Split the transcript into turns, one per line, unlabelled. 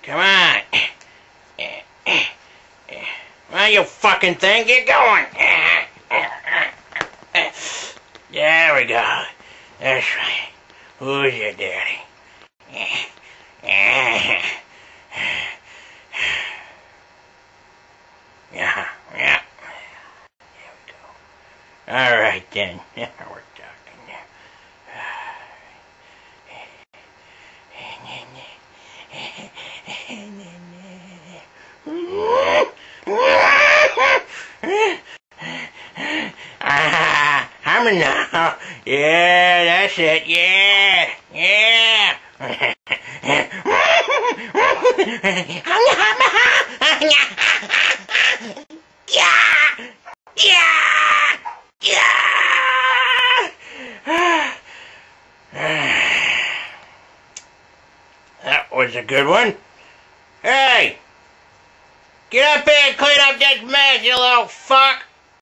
Come on. Well, you fucking thing, get going. There we go. That's right. Who's your daddy? Yeah, yeah. There we go. All right then. We're talking now. Humming now. Yeah, that's it. Yeah. That was a good one. Hey! Get up here and clean up this mess, you little fuck!